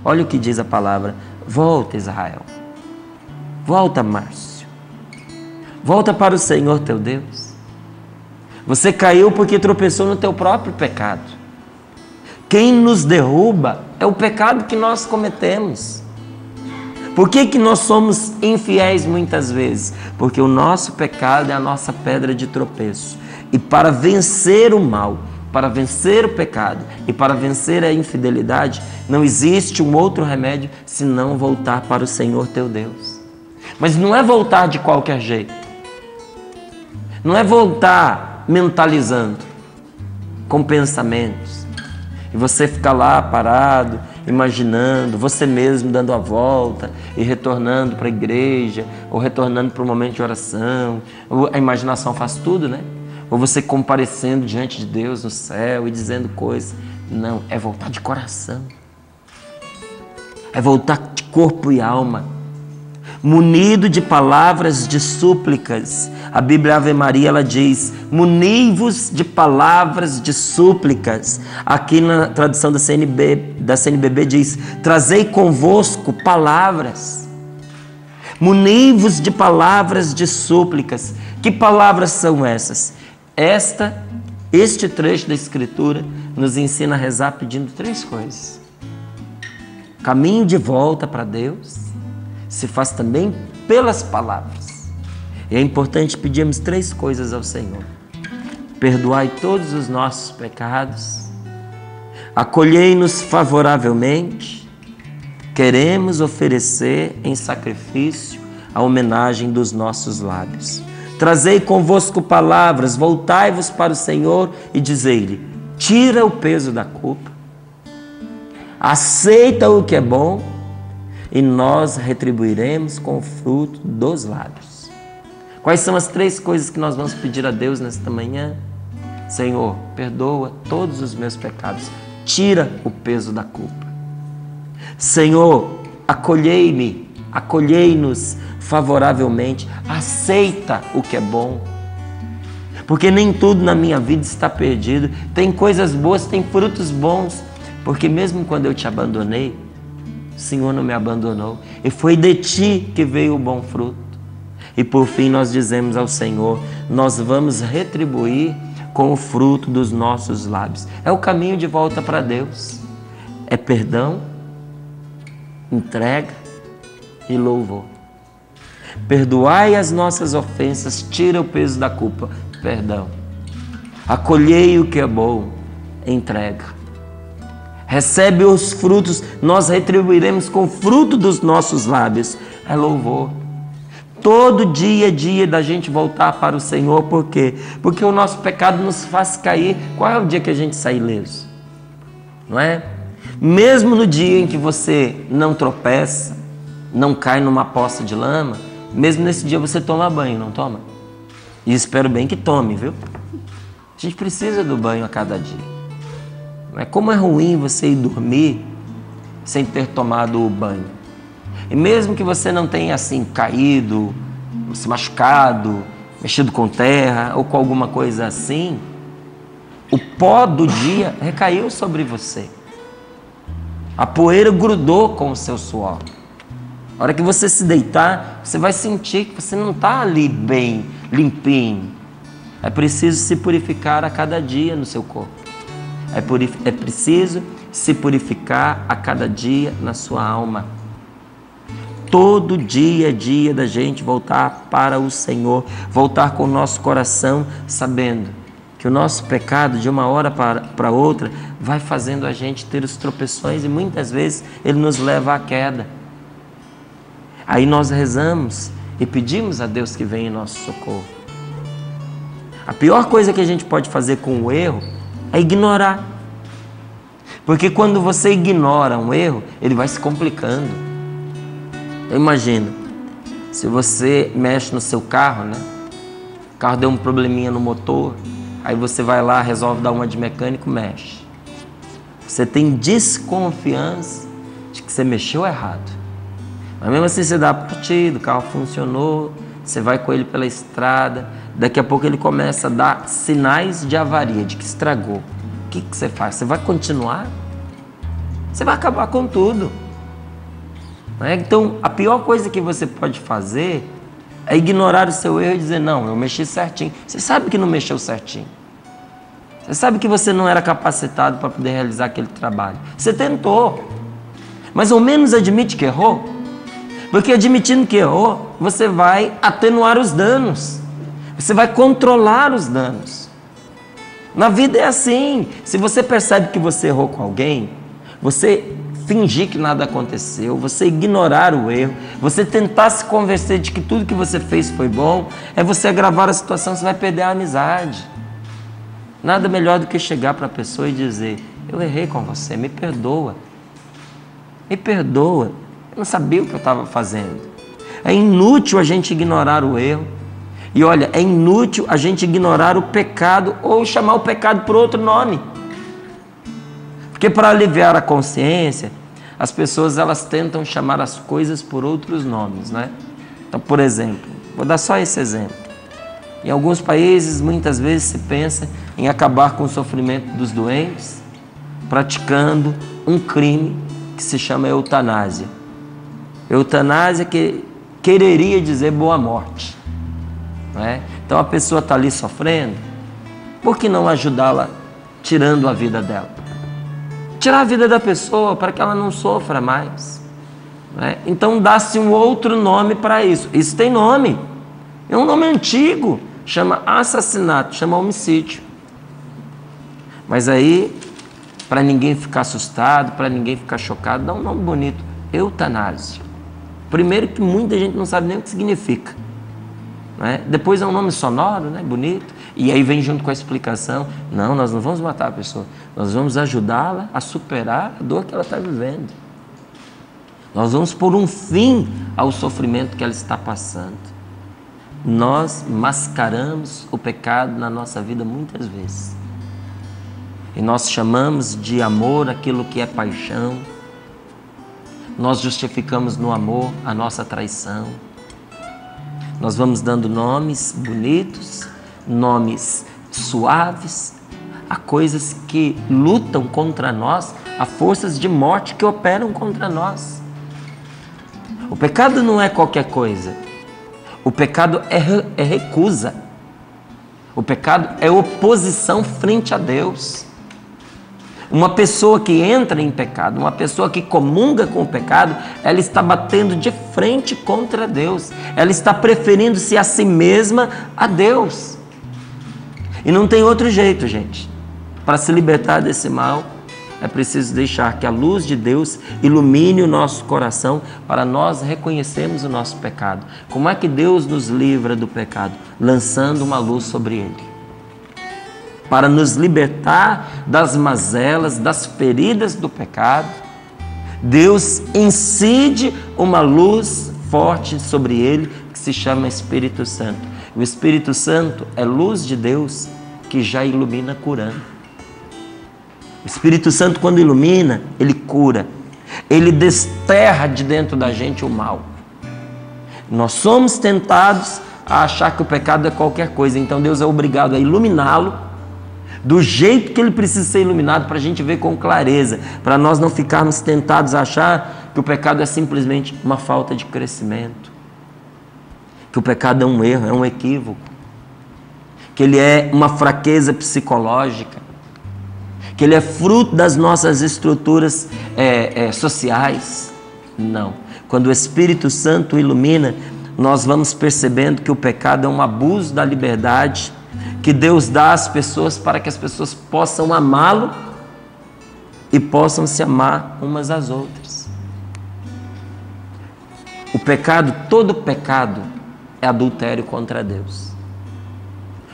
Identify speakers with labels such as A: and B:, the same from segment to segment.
A: Olha o que diz a palavra. Volta, Israel. Volta, Márcio. Volta para o Senhor teu Deus. Você caiu porque tropeçou no teu próprio pecado. Quem nos derruba é o pecado que nós cometemos. Por que nós somos infiéis muitas vezes? Porque o nosso pecado é a nossa pedra de tropeço. E para vencer o mal, para vencer o pecado e para vencer a infidelidade, não existe um outro remédio senão voltar para o Senhor teu Deus. Mas não é voltar de qualquer jeito. Não é voltar mentalizando, com pensamentos. E você fica lá parado, imaginando, você mesmo dando a volta e retornando para a igreja, ou retornando para o momento de oração. A imaginação faz tudo, né? Ou você comparecendo diante de Deus no céu e dizendo coisas. Não, é voltar de coração. É voltar de corpo e alma. Munido de palavras de súplicas. A Bíblia Ave Maria, ela diz, muni-vos de palavras de súplicas. Aqui na tradução da CNBB diz, trazei convosco palavras. Muni-vos de palavras de súplicas. Que palavras são essas? Este trecho da Escritura nos ensina a rezar pedindo 3 coisas. Caminho de volta para Deus se faz também pelas palavras. E é importante pedirmos 3 coisas ao Senhor. Perdoai todos os nossos pecados, acolhei-nos favoravelmente, queremos oferecer em sacrifício a homenagem dos nossos lábios. Trazei convosco palavras, voltai-vos para o Senhor e dizei-lhe, tira o peso da culpa, aceita o que é bom e nós retribuiremos com o fruto dos lábios. Quais são as 3 coisas que nós vamos pedir a Deus nesta manhã? Senhor, perdoa todos os meus pecados, tira o peso da culpa. Senhor, acolhei-nos favoravelmente, aceita o que é bom, porque nem tudo na minha vida está perdido, tem coisas boas, tem frutos bons, porque mesmo quando eu te abandonei, o Senhor não me abandonou, e foi de ti que veio o bom fruto. E por fim nós dizemos ao Senhor, nós vamos retribuir com o fruto dos nossos lábios. É o caminho de volta para Deus, é perdão, entrega e louvor. Perdoai as nossas ofensas, tira o peso da culpa, perdão. Acolhei o que é bom, entrega. Recebe os frutos, nós retribuiremos com o fruto dos nossos lábios, é louvor. Todo dia é dia da gente voltar para o Senhor, por quê? Porque o nosso pecado nos faz cair. Qual é o dia que a gente sai ileso? Não é? Mesmo no dia em que você não tropeça, não cai numa poça de lama, mesmo nesse dia você toma banho, não toma? E espero bem que tome, viu? A gente precisa do banho a cada dia. Não é? Como é ruim você ir dormir sem ter tomado o banho. E mesmo que você não tenha assim caído, se machucado, mexido com terra ou com alguma coisa assim, o pó do dia recaiu sobre você. A poeira grudou com o seu suor. A hora que você se deitar, você vai sentir que você não está ali bem, limpinho. É preciso se purificar a cada dia no seu corpo. É preciso se purificar a cada dia na sua alma. Todo dia é dia da gente voltar para o Senhor, voltar com o nosso coração, sabendo que o nosso pecado, de uma hora para outra, vai fazendo a gente ter os tropeções e muitas vezes ele nos leva à queda. Aí nós rezamos e pedimos a Deus que venha em nosso socorro. A pior coisa que a gente pode fazer com o erro é ignorar. Porque quando você ignora um erro, ele vai se complicando. Eu imagino, se você mexe no seu carro, né? O carro deu um probleminha no motor, aí você vai lá, resolve dar uma de mecânico, mexe. Você tem desconfiança de que você mexeu errado. Mas mesmo assim você dá a partida, o carro funcionou, você vai com ele pela estrada, daqui a pouco ele começa a dar sinais de avaria, de que estragou. O que você faz? Você vai continuar? Você vai acabar com tudo. Não é? Então, a pior coisa que você pode fazer é ignorar o seu erro e dizer, não, eu mexi certinho. Você sabe que não mexeu certinho. Você sabe que você não era capacitado para poder realizar aquele trabalho. Você tentou, mas ao menos admite que errou. Porque admitindo que errou, você vai atenuar os danos. Você vai controlar os danos. Na vida é assim. Se você percebe que você errou com alguém, você fingir que nada aconteceu, você ignorar o erro, você tentar se convencer de que tudo que você fez foi bom, é você agravar a situação, você vai perder a amizade. Nada melhor do que chegar para a pessoa e dizer, eu errei com você, me perdoa. Me perdoa. Eu não sabia o que eu estava fazendo. É inútil a gente ignorar o erro. E olha, é inútil a gente ignorar o pecado ou chamar o pecado por outro nome. Porque para aliviar a consciência, as pessoas elas tentam chamar as coisas por outros nomes, né? Então, por exemplo, vou dar só esse exemplo. Em alguns países, muitas vezes se pensa em acabar com o sofrimento dos doentes, praticando um crime que se chama eutanásia. Eutanásia que quereria dizer boa morte. Não é? Então a pessoa está ali sofrendo, por que não ajudá-la tirando a vida dela? Tirar a vida da pessoa para que ela não sofra mais. Não é? Então dá-se um outro nome para isso. Isso tem nome. É um nome antigo. Chama assassinato, chama homicídio. Mas aí, para ninguém ficar assustado, para ninguém ficar chocado, dá um nome bonito. Eutanásia. Primeiro que muita gente não sabe nem o que significa. Não é? Depois é um nome sonoro, né? Bonito. E aí vem junto com a explicação, não, nós não vamos matar a pessoa, nós vamos ajudá-la a superar a dor que ela está vivendo. Nós vamos pôr um fim ao sofrimento que ela está passando. Nós mascaramos o pecado na nossa vida muitas vezes. E nós chamamos de amor aquilo que é paixão. Nós justificamos no amor a nossa traição. Nós vamos dando nomes bonitos, nomes suaves, a coisas que lutam contra nós, a forças de morte que operam contra nós. O pecado não é qualquer coisa. O pecado é recusa. O pecado é oposição frente a Deus. Uma pessoa que entra em pecado, uma pessoa que comunga com o pecado, ela está batendo de frente contra Deus. Ela está preferindo-se a si mesma a Deus. E não tem outro jeito, gente. Para se libertar desse mal, é preciso deixar que a luz de Deus ilumine o nosso coração para nós reconhecermos o nosso pecado. Como é que Deus nos livra do pecado? Lançando uma luz sobre ele. Para nos libertar das mazelas, das feridas do pecado, Deus incide uma luz forte sobre ele, que se chama Espírito Santo. O Espírito Santo é luz de Deus que já ilumina curando. O Espírito Santo, quando ilumina, ele cura. Ele desterra de dentro da gente o mal. Nós somos tentados a achar que o pecado é qualquer coisa, então Deus é obrigado a iluminá-lo do jeito que ele precisa ser iluminado, para a gente ver com clareza, para nós não ficarmos tentados a achar que o pecado é simplesmente uma falta de crescimento, que o pecado é um erro, é um equívoco, que ele é uma fraqueza psicológica, que ele é fruto das nossas estruturas sociais. Não. Quando o Espírito Santo ilumina, nós vamos percebendo que o pecado é um abuso da liberdade que Deus dá às pessoas para que as pessoas possam amá-lo e possam se amar umas às outras. O pecado, todo pecado é adultério contra Deus.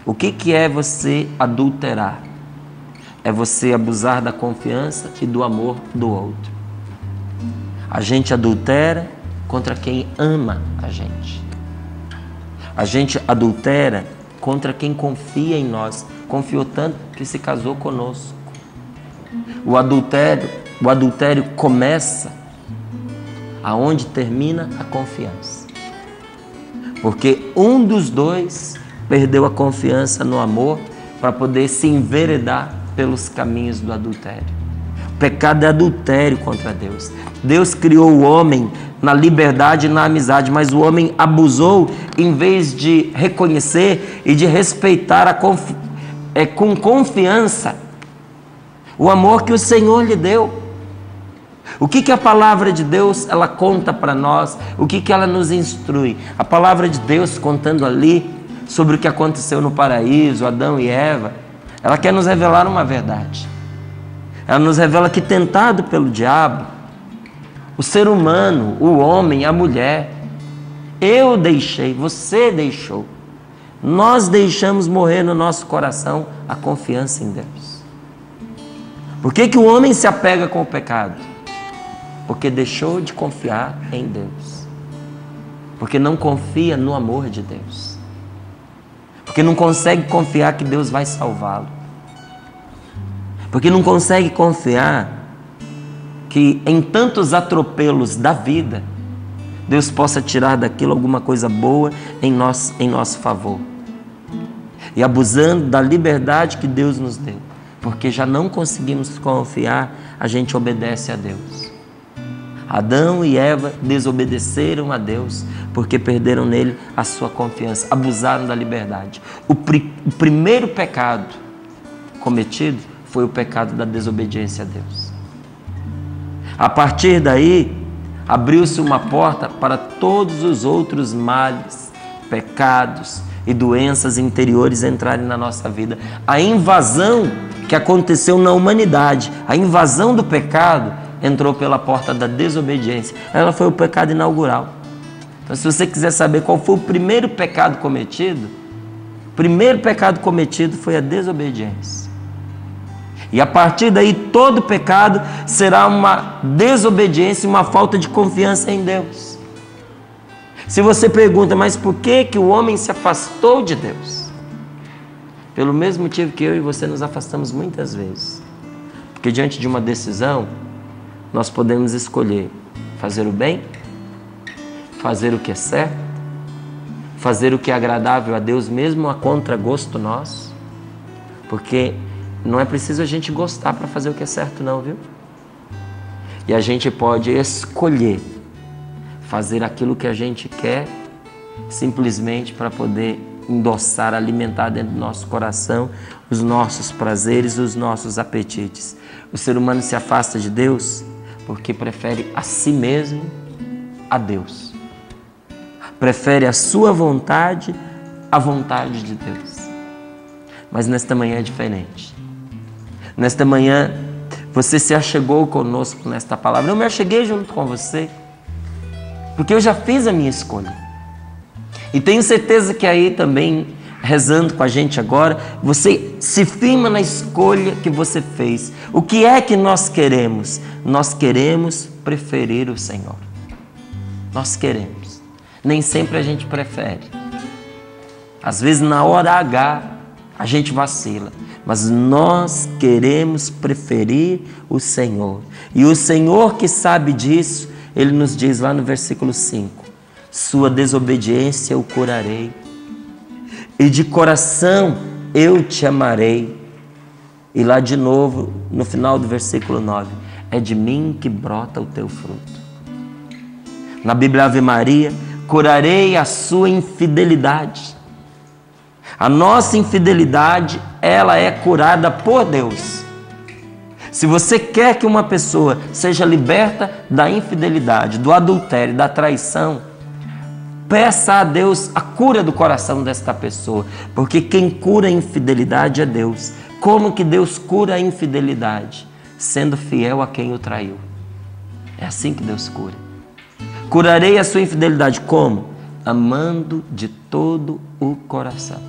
A: O que é você adulterar? É você abusar da confiança e do amor do outro. A gente adultera contra quem ama a gente. A gente adultera contra quem confia em nós. Confiou tanto que se casou conosco. O adultério começa aonde termina a confiança. Porque um dos dois perdeu a confiança no amor para poder se enveredar pelos caminhos do adultério. Pecado é adultério contra Deus. Deus criou o homem na liberdade e na amizade, mas o homem abusou em vez de reconhecer e de respeitar com confiança o amor que o Senhor lhe deu. O que a palavra de Deus ela conta para nós? O que ela nos instrui? A palavra de Deus contando ali sobre o que aconteceu no paraíso, Adão e Eva, ela quer nos revelar uma verdade. Ela nos revela que, tentado pelo diabo, o ser humano, o homem, a mulher, eu deixei, você deixou, nós deixamos morrer no nosso coração a confiança em Deus. Por que o homem se apega com o pecado? Porque deixou de confiar em Deus. Porque não confia no amor de Deus. Porque não consegue confiar que Deus vai salvá-lo. Porque não consegue confiar que em tantos atropelos da vida, Deus possa tirar daquilo alguma coisa boa em nosso favor. E abusando da liberdade que Deus nos deu. Porque já não conseguimos confiar, a gente obedece a Deus. Adão e Eva desobedeceram a Deus porque perderam nele a sua confiança, abusaram da liberdade. O primeiro pecado cometido foi o pecado da desobediência a Deus. A partir daí, abriu-se uma porta para todos os outros males, pecados e doenças interiores entrarem na nossa vida. A invasão que aconteceu na humanidade, a invasão do pecado, entrou pela porta da desobediência. Ela foi o pecado inaugural. Então, se você quiser saber qual foi o primeiro pecado cometido, o primeiro pecado cometido foi a desobediência. E a partir daí, todo pecado será uma desobediência, uma falta de confiança em Deus. Se você pergunta, mas por que o homem se afastou de Deus? Pelo mesmo motivo que eu e você nos afastamos muitas vezes. Porque diante de uma decisão, nós podemos escolher fazer o bem, fazer o que é certo, fazer o que é agradável a Deus, mesmo a contragosto nosso, porque não é preciso a gente gostar para fazer o que é certo não, viu? E a gente pode escolher fazer aquilo que a gente quer, simplesmente para poder endossar, alimentar dentro do nosso coração os nossos prazeres, os nossos apetites. O ser humano se afasta de Deus porque prefere a si mesmo a Deus. Prefere a sua vontade à vontade de Deus. Mas nesta manhã é diferente. Nesta manhã, você se achegou conosco nesta palavra. Eu me acheguei junto com você, porque eu já fiz a minha escolha. E tenho certeza que aí também, rezando com a gente agora, você se firma na escolha que você fez. O que é que nós queremos? Nós queremos preferir o Senhor. Nós queremos. Nem sempre a gente prefere. Às vezes na hora H a gente vacila. Mas nós queremos preferir o Senhor. E o Senhor que sabe disso, Ele nos diz lá no versículo 5. Sua desobediência eu curarei. E de coração eu te amarei. E lá de novo, no final do versículo 9, é de mim que brota o teu fruto. Na Bíblia Ave Maria, curarei a sua infidelidade. A nossa infidelidade, ela é curada por Deus. Se você quer que uma pessoa seja liberta da infidelidade, do adultério, da traição, peça a Deus a cura do coração desta pessoa, porque quem cura a infidelidade é Deus. Como que Deus cura a infidelidade? Sendo fiel a quem o traiu. É assim que Deus cura. Curarei a sua infidelidade como? Amando de todo o coração.